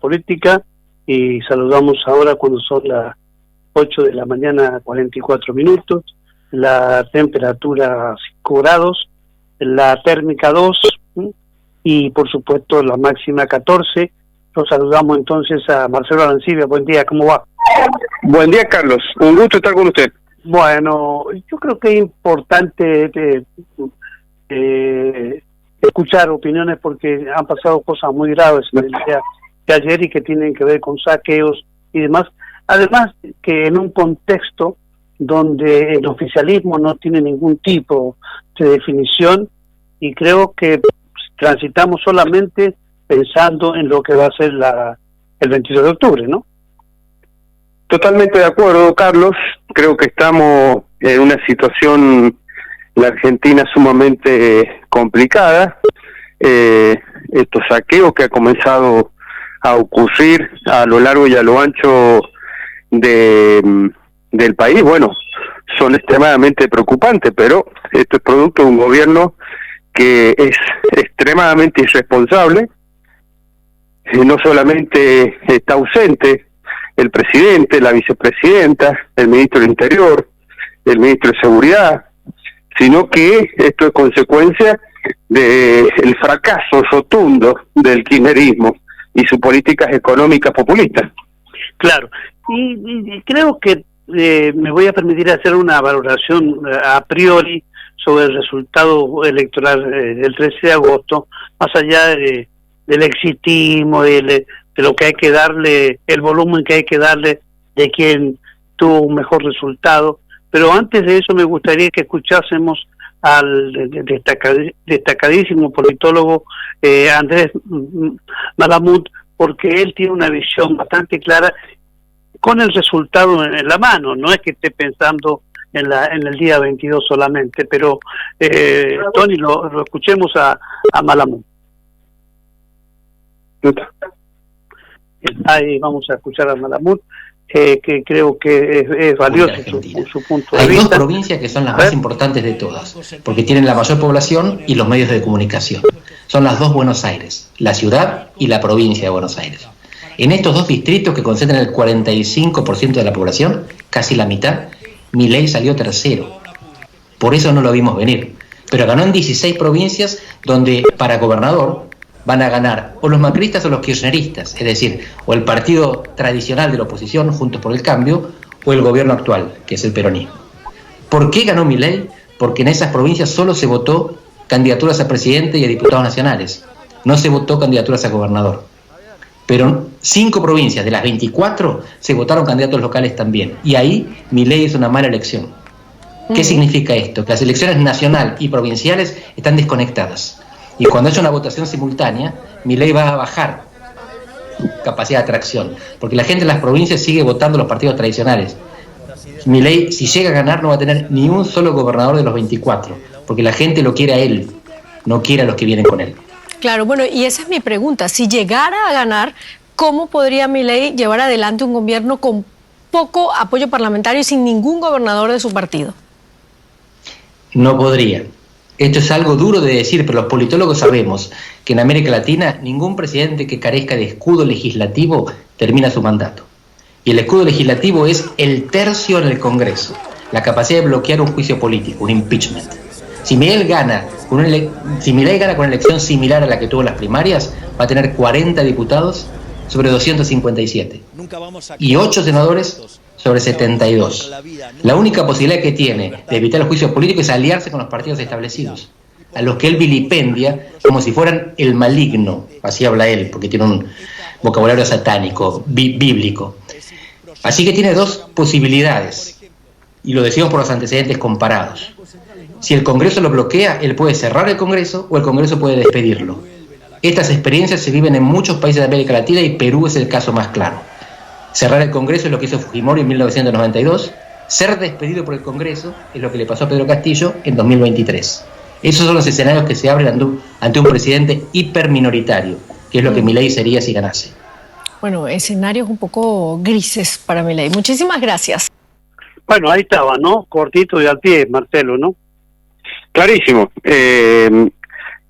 política y saludamos ahora cuando son las 8 de la mañana, 44 minutos, la temperatura 5 grados, la térmica 2 y por supuesto la máxima 14. Los saludamos entonces a Marcelo Arancibia. Buen día, ¿cómo va? Buen día, Carlos. Un gusto estar con usted. Bueno, yo creo que es importante escuchar opiniones porque han pasado cosas muy graves en el día de ayer y que tienen que ver con saqueos y demás. Además, que en un contexto donde el oficialismo no tiene ningún tipo de definición y creo que transitamos solamente pensando en lo que va a ser el 22 de octubre, ¿no? Totalmente de acuerdo, Carlos. Creo que estamos en una situación, la Argentina, sumamente complicada. Estos saqueos que ha comenzado a ocurrir a lo largo y a lo ancho del país, bueno, son extremadamente preocupantes, pero esto es producto de un gobierno que es extremadamente irresponsable. No solamente está ausente el presidente, la vicepresidenta, el ministro del Interior, el ministro de Seguridad, sino que esto es consecuencia del fracaso rotundo del kirchnerismo y sus políticas económicas populistas. Claro, y creo que me voy a permitir hacer una valoración a priori sobre el resultado electoral del 13 de agosto, más allá del exitismo, de lo que hay que darle, el volumen que hay que darle de quien tuvo un mejor resultado. Pero antes de eso me gustaría que escuchásemos al destacadísimo politólogo Andrés Malamud, porque él tiene una visión bastante clara con el resultado en la mano. No es que esté pensando en el día 22 solamente, pero Tony, lo escuchemos a Malamud. Ahí vamos a escuchar a Malamud, que creo que es valioso su punto de vista. Hay dos provincias que son las más importantes de todas, porque tienen la mayor población y los medios de comunicación. Son las dos Buenos Aires, la ciudad y la provincia de Buenos Aires. En estos dos distritos que concentran el 45% de la población, casi la mitad, Milei salió tercero. Por eso no lo vimos venir. Pero ganó en 16 provincias donde para gobernador van a ganar o los macristas o los kirchneristas, es decir, o el partido tradicional de la oposición, Juntos por el Cambio, o el gobierno actual, que es el peronismo. ¿Por qué ganó Milei? Porque en esas provincias solo se votó candidaturas a presidente y a diputados nacionales, no se votó candidaturas a gobernador. Pero en 5 provincias de las 24 se votaron candidatos locales también, y ahí Milei hizo una mala elección. ¿Qué significa esto? Que las elecciones nacional y provinciales están desconectadas. Y cuando haya una votación simultánea, Milei va a bajar su capacidad de atracción, porque la gente en las provincias sigue votando los partidos tradicionales. Milei, si llega a ganar, no va a tener ni un solo gobernador de los 24, porque la gente lo quiere a él, no quiere a los que vienen con él. Claro, bueno, y esa es mi pregunta. Si llegara a ganar, ¿cómo podría Milei llevar adelante un gobierno con poco apoyo parlamentario y sin ningún gobernador de su partido? No podría. Esto es algo duro de decir, pero los politólogos sabemos que en América Latina ningún presidente que carezca de escudo legislativo termina su mandato. Y el escudo legislativo es el tercio en el Congreso, la capacidad de bloquear un juicio político, un impeachment. Si Milei gana con una elección similar a la que tuvo en las primarias, va a tener 40 diputados sobre 257 y 8 senadores sobre 72. La única posibilidad que tiene de evitar el juicio político es aliarse con los partidos establecidos, a los que él vilipendia como si fueran el maligno, así habla él, porque tiene un vocabulario satánico, bíblico. Así que tiene dos posibilidades, y lo decimos por los antecedentes comparados. Si el Congreso lo bloquea, él puede cerrar el Congreso o el Congreso puede despedirlo. Estas experiencias se viven en muchos países de América Latina y Perú es el caso más claro. Cerrar el Congreso es lo que hizo Fujimori en 1992. Ser despedido por el Congreso es lo que le pasó a Pedro Castillo en 2023. Esos son los escenarios que se abren ante un presidente hiperminoritario, que es lo que Milei sería si ganase. Bueno, escenarios un poco grises para Milei. Muchísimas gracias. Bueno, ahí estaba, ¿no? Cortito y al pie, Marcelo, ¿no? Clarísimo.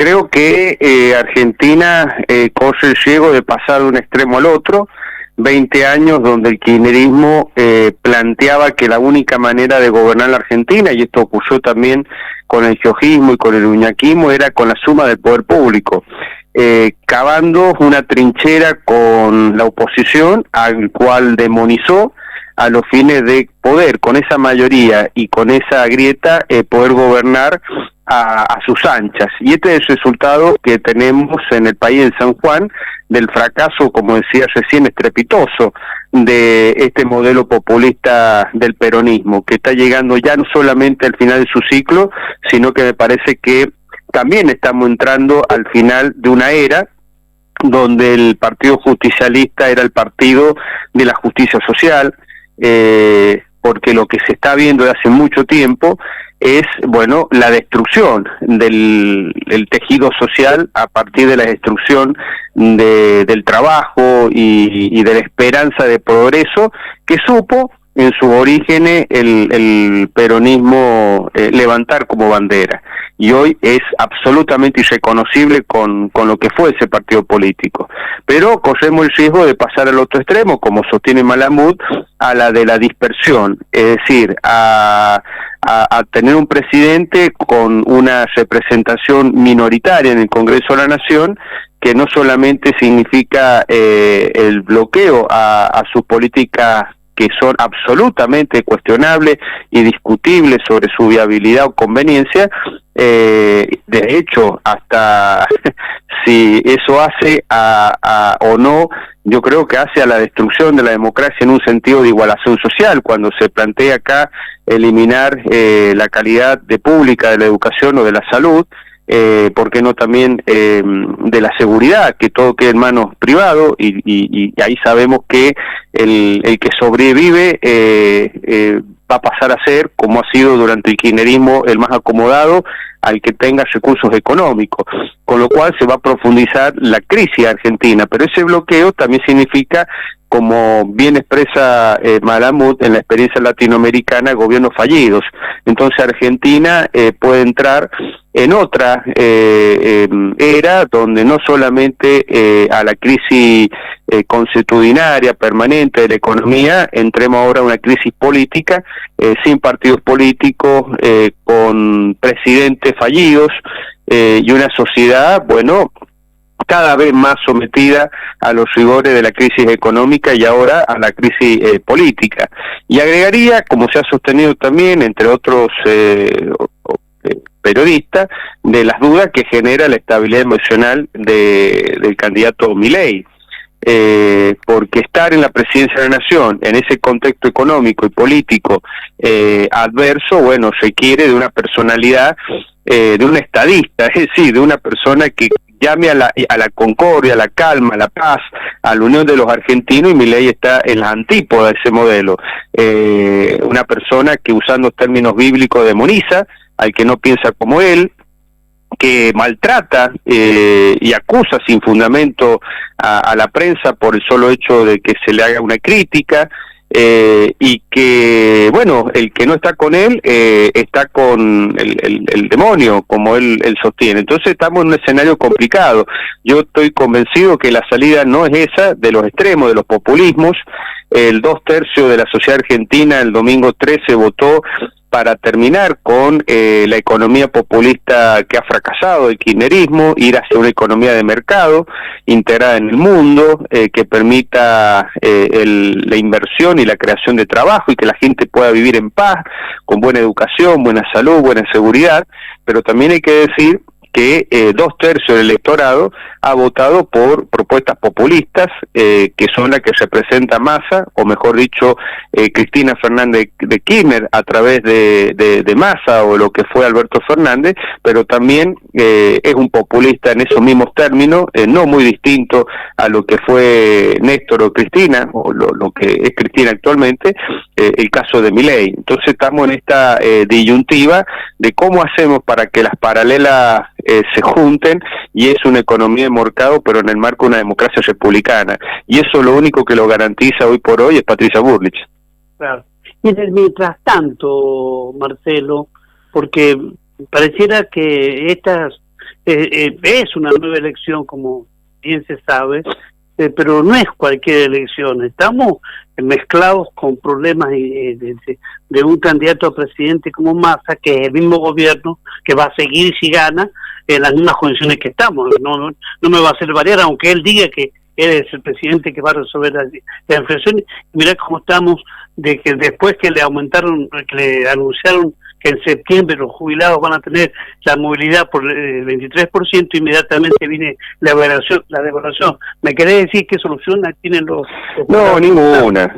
Creo que Argentina corre el riesgo de pasar de un extremo al otro. 20 años donde el kirchnerismo planteaba que la única manera de gobernar la Argentina, y esto ocurrió también con el giojismo y con el uñaquismo, era con la suma del poder público, cavando una trinchera con la oposición, al cual demonizó a los fines de poder, con esa mayoría y con esa grieta, poder gobernar a sus anchas. Y este es el resultado que tenemos en el país, en San Juan, del fracaso, como decía recién, estrepitoso de este modelo populista del peronismo, que está llegando ya no solamente al final de su ciclo, sino que me parece que también estamos entrando al final de una era donde el Partido Justicialista era el partido de la justicia social, porque lo que se está viendo de hace mucho tiempo es, bueno, la destrucción del tejido social a partir de la destrucción del trabajo y de la esperanza de progreso que supo en sus orígenes el peronismo levantar como bandera. Y hoy es absolutamente irreconocible con lo que fue ese partido político. Pero corremos el riesgo de pasar al otro extremo, como sostiene Malamud, a la de la dispersión, es decir, a tener un presidente con una representación minoritaria en el Congreso de la Nación, que no solamente significa el bloqueo a sus políticas que son absolutamente cuestionables y discutibles sobre su viabilidad o conveniencia, de hecho, hasta si eso hace o no, yo creo que hace a la destrucción de la democracia en un sentido de igualación social, cuando se plantea acá eliminar la calidad de pública de la educación o de la salud, ¿por qué no también de la seguridad, que todo quede en manos privadas, y ahí sabemos que el que sobrevive va a pasar a ser, como ha sido durante el kirchnerismo, el más acomodado, al que tenga recursos económicos, con lo cual se va a profundizar la crisis argentina, pero ese bloqueo también significa, como bien expresa Malamud en la experiencia latinoamericana, gobiernos fallidos. Entonces Argentina puede entrar en otra era donde no solamente a la crisis consuetudinaria permanente de la economía, entremos ahora a una crisis política, sin partidos políticos, con presidentes fallidos, y una sociedad, bueno, cada vez más sometida a los rigores de la crisis económica y ahora a la crisis política. Y agregaría, como se ha sostenido también, entre otros periodistas, de las dudas que genera la estabilidad emocional del candidato Milei. Porque estar en la presidencia de la Nación, en ese contexto económico y político adverso, bueno, requiere de una personalidad, de un estadista, es decir, de una persona que llame a la concordia, a la calma, a la paz, a la unión de los argentinos, y Milei está en la antípoda de ese modelo. Una persona que, usando términos bíblicos, demoniza al que no piensa como él, que maltrata y acusa sin fundamento a la prensa por el solo hecho de que se le haga una crítica, y que, bueno, el que no está con él está con el demonio, como él sostiene. Entonces estamos en un escenario complicado. Yo estoy convencido que la salida no es esa, de los extremos, de los populismos. El 2/3 de la sociedad argentina el domingo 13 votó para terminar con la economía populista que ha fracasado, el kirchnerismo, ir hacia una economía de mercado integrada en el mundo, que permita la inversión y la creación de trabajo y que la gente pueda vivir en paz, con buena educación, buena salud, buena seguridad. Pero también hay que decir que 2/3 del electorado ha votado por propuestas populistas, que son las que representa Massa, o mejor dicho, Cristina Fernández de Kirchner a través de Massa, o lo que fue Alberto Fernández, pero también es un populista en esos mismos términos, no muy distinto a lo que fue Néstor o Cristina, o lo que es Cristina actualmente, el caso de Milei. Entonces estamos en esta disyuntiva de cómo hacemos para que las paralelas se junten, y es una economía de mercado, pero en el marco de una democracia republicana. Y eso lo único que lo garantiza hoy por hoy es Patricia Bullrich. Claro. Y en el mientras tanto, Marcelo, porque pareciera que estas es una nueva elección, como bien se sabe, pero no es cualquier elección. Estamos mezclados con problemas de un candidato a presidente como Massa, que es el mismo gobierno que va a seguir si gana en las mismas condiciones que estamos. No me va a hacer variar, aunque él diga que él es el presidente que va a resolver la inflación. Mirá cómo estamos, de que después que le anunciaron que en septiembre los jubilados van a tener la movilidad por el 23%, inmediatamente viene la devaluación. ¿Me querés decir qué solución tienen los No, ninguna.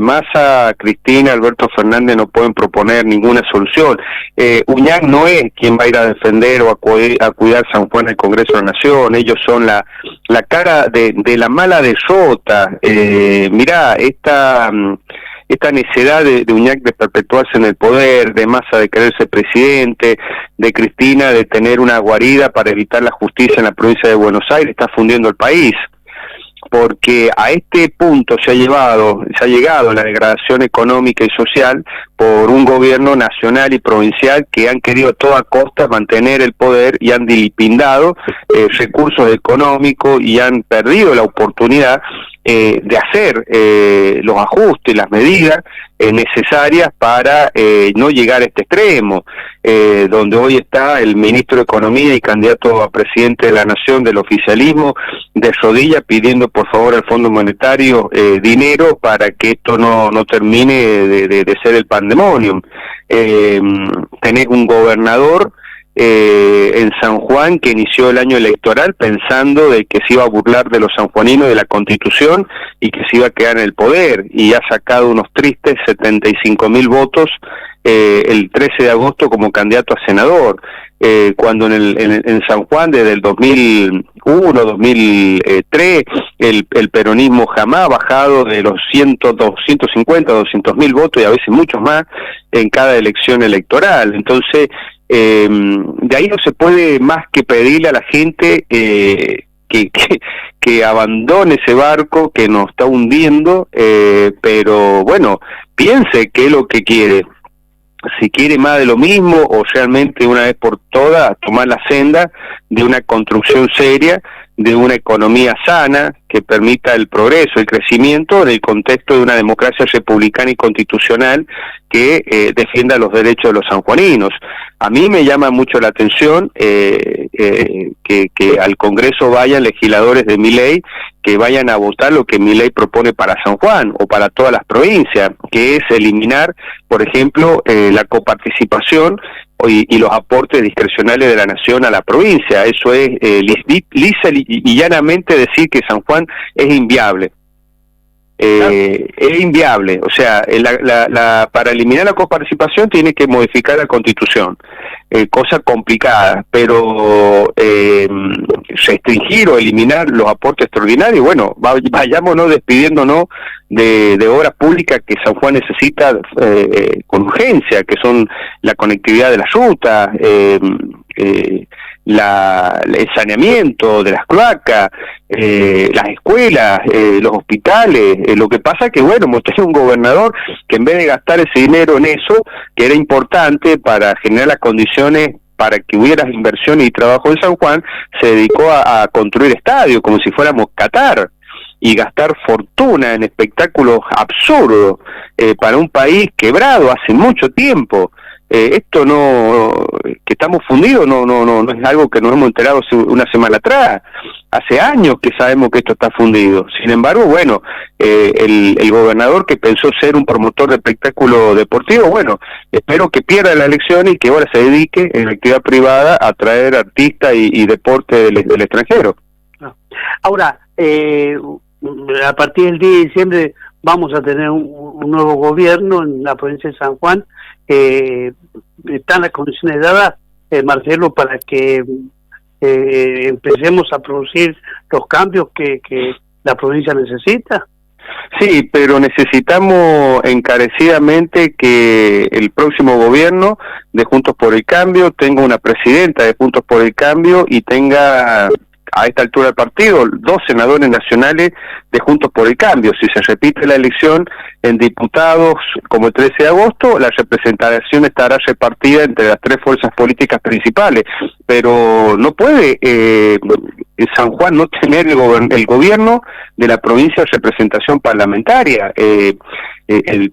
Massa, Cristina, Alberto Fernández no pueden proponer ninguna solución. Uñac no es quien va a ir a defender o a cuidar San Juan del Congreso de la Nación. Ellos son la cara de la mala derrota. Mirá, esta necedad de Uñac de perpetuarse en el poder, de Massa de querer ser presidente, de Cristina de tener una guarida para evitar la justicia en la provincia de Buenos Aires, está fundiendo el país. Porque a este punto se ha llegado la degradación económica y social por un gobierno nacional y provincial que han querido a toda costa mantener el poder y han dilipidado recursos económicos y han perdido la oportunidad de hacer los ajustes, las medidas necesarias para no llegar a este extremo, donde hoy está el ministro de Economía y candidato a presidente de la Nación del oficialismo de rodillas pidiendo por favor al Fondo Monetario dinero para que esto no termine de ser el pandemonium. Tener un gobernador en San Juan que inició el año electoral pensando de que se iba a burlar de los sanjuaninos de la Constitución y que se iba a quedar en el poder, y ha sacado unos tristes 75.000 votos el 13 de agosto como candidato a senador, cuando en San Juan desde el 2001, 2003 el peronismo jamás ha bajado de los 150, 200.000 votos y a veces muchos más en cada elección electoral. Entonces de ahí no se puede más que pedirle a la gente que abandone ese barco que nos está hundiendo, pero bueno, piense qué es lo que quiere. Si quiere más de lo mismo o realmente una vez por todas tomar la senda de una construcción seria, de una economía sana que permita el progreso, el crecimiento en el contexto de una democracia republicana y constitucional que defienda los derechos de los sanjuaninos. A mí me llama mucho la atención que al Congreso vayan legisladores de Milei, que vayan a votar lo que Milei propone para San Juan o para todas las provincias, que es eliminar, por ejemplo, la coparticipación y los aportes discrecionales de la Nación a la provincia. Eso es lisa y llanamente decir que San Juan es inviable. Es inviable, o sea, para eliminar la coparticipación tiene que modificar la Constitución, cosa complicada, pero restringir o eliminar los aportes extraordinarios, bueno, vayámonos despidiéndonos de obras públicas que San Juan necesita con urgencia, que son la conectividad de la ruta, el saneamiento de las cloacas, las escuelas, los hospitales. Lo que pasa es que, bueno, hemos tenido un gobernador que en vez de gastar ese dinero en eso, que era importante para generar las condiciones para que hubiera inversión y trabajo en San Juan, se dedicó a construir estadios como si fuéramos Qatar y gastar fortuna en espectáculos absurdos para un país quebrado hace mucho tiempo. Esto que estamos fundidos no es algo que nos hemos enterado una semana atrás. Hace años que sabemos que esto está fundido. Sin embargo, bueno, el gobernador que pensó ser un promotor de espectáculo deportivo, bueno, espero que pierda la elección y que ahora se dedique en la actividad privada a traer artistas y deporte del extranjero. Ahora, a partir del 10 de diciembre vamos a tener un nuevo gobierno en la provincia de San Juan. Están las condiciones dadas, Marcelo, para que empecemos a producir los cambios que la provincia necesita. Sí, pero necesitamos encarecidamente que el próximo gobierno de Juntos por el Cambio tenga una presidenta de Juntos por el Cambio y tenga a esta altura del partido 2 senadores nacionales de Juntos por el Cambio. Si se repite la elección en diputados como el 13 de agosto, la representación estará repartida entre las 3 fuerzas políticas principales, pero no puede San Juan no tener el gobierno de la provincia de representación parlamentaria.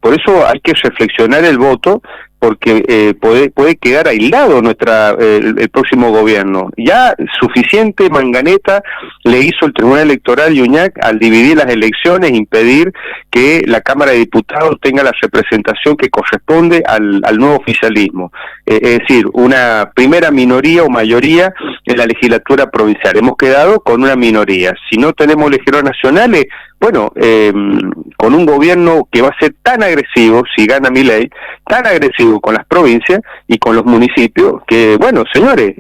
Por eso hay que reflexionar el voto, porque puede quedar aislado el próximo gobierno. Ya suficiente manganeta le hizo el Tribunal Electoral Yuñac al dividir las elecciones, impedir que la Cámara de Diputados tenga la representación que corresponde al nuevo oficialismo. Es decir, una primera minoría o mayoría en la legislatura provincial. Hemos quedado con una minoría. Si no tenemos legisladores nacionales, bueno, con un gobierno que va a ser tan agresivo, si gana Milei, tan agresivo con las provincias y con los municipios, que bueno, señores,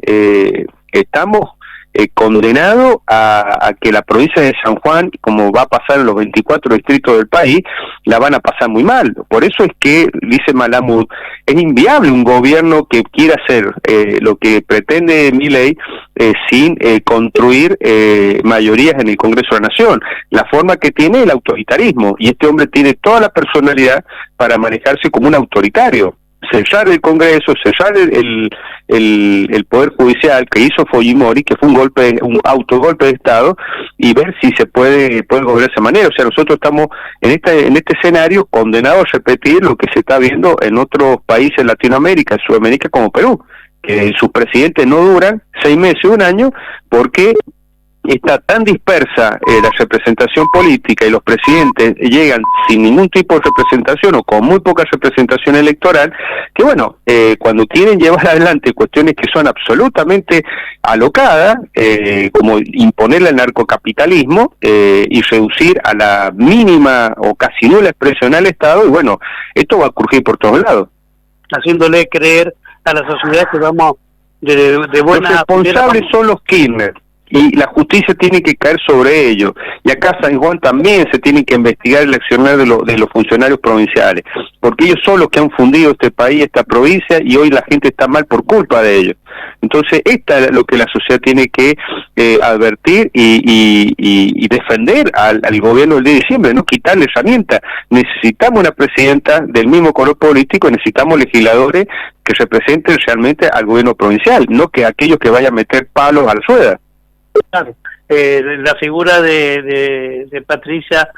estamos condenados a que la provincia de San Juan, como va a pasar en los 24 distritos del país, la van a pasar muy mal. Por eso es que, dice Malamud, es inviable un gobierno que quiera hacer lo que pretende Milei sin construir mayorías en el Congreso de la Nación. La forma que tiene el autoritarismo, y este hombre tiene toda la personalidad para manejarse como un autoritario. Sellar el Congreso, sellar el Poder Judicial que hizo Fujimori, que fue un autogolpe de Estado, y ver si se puede gobernar de esa manera. O sea, nosotros estamos en este escenario condenados a repetir lo que se está viendo en otros países de Latinoamérica, Sudamérica, como Perú, que sus presidentes no duran 6 meses, 1 año, porque está tan dispersa la representación política y los presidentes llegan sin ningún tipo de representación o con muy poca representación electoral, que bueno, cuando quieren llevar adelante cuestiones que son absolutamente alocadas, como imponerle el narcocapitalismo y reducir a la mínima o casi nula expresión al Estado, y bueno, esto va a crujir por todos lados. Haciéndole creer a la sociedad que vamos de buena... Los responsables son los Kirchner, y la justicia tiene que caer sobre ellos. Y acá San Juan también se tiene que investigar el accionar de los funcionarios provinciales, porque ellos son los que han fundido este país, esta provincia, y hoy la gente está mal por culpa de ellos. Entonces, esta es lo que la sociedad tiene que advertir y defender al gobierno del 10 de diciembre, no quitarle herramientas. Necesitamos una presidenta del mismo color político, necesitamos legisladores que representen realmente al gobierno provincial, no que aquellos que vayan a meter palos a la rueda. Claro, la figura de Patricia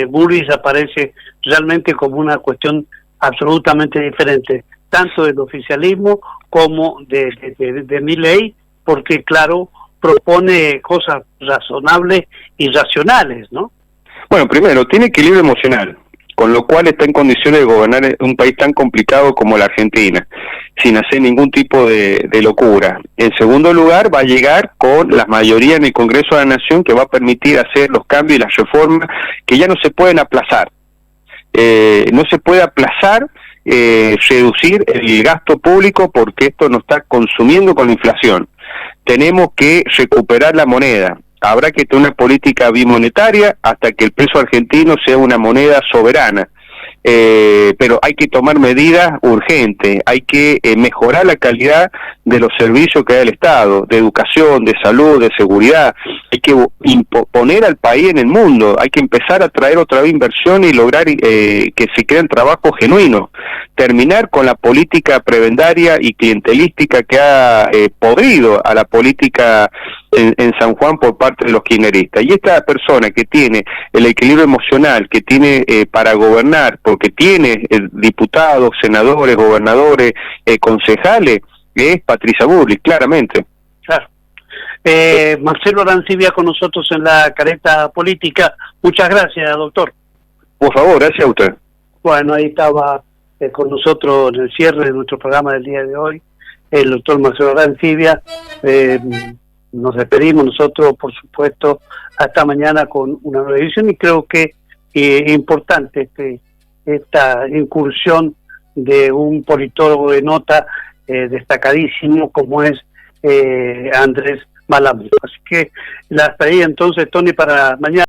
Bullrich aparece realmente como una cuestión absolutamente diferente, tanto del oficialismo como de Milei, porque claro, propone cosas razonables y racionales, ¿no? Bueno, primero, tiene equilibrio emocional, con lo cual está en condiciones de gobernar un país tan complicado como la Argentina, sin hacer ningún tipo de locura. En segundo lugar, va a llegar con la mayoría en el Congreso de la Nación que va a permitir hacer los cambios y las reformas que ya no se pueden aplazar. No se puede aplazar reducir el gasto público porque esto nos está consumiendo con la inflación. Tenemos que recuperar la moneda. Habrá que tener una política bimonetaria hasta que el peso argentino sea una moneda soberana. Pero hay que tomar medidas urgentes, hay que mejorar la calidad de los servicios que da el Estado, de educación, de salud, de seguridad. Hay que poner al país en el mundo, hay que empezar a traer otra vez inversión y lograr que se creen trabajos genuinos. Terminar con la política prebendaria y clientelística que ha podrido a la política en San Juan por parte de los kirchneristas. Y esta persona que tiene el equilibrio emocional, que tiene para gobernar, porque tiene diputados, senadores, gobernadores, concejales, es Patricia Bullrich, claramente. Claro. Marcelo Arancibia con nosotros en la careta política. Muchas gracias, doctor. Por favor, gracias a usted. Bueno, ahí estaba con nosotros en el cierre de nuestro programa del día de hoy, el doctor Marcelo Arancibia. Nos despedimos nosotros, por supuesto, hasta mañana con una nueva edición, y creo que es importante esta incursión de un politólogo de nota destacadísimo como es Andrés Malamud. Así que la despedida entonces, Tony, para mañana.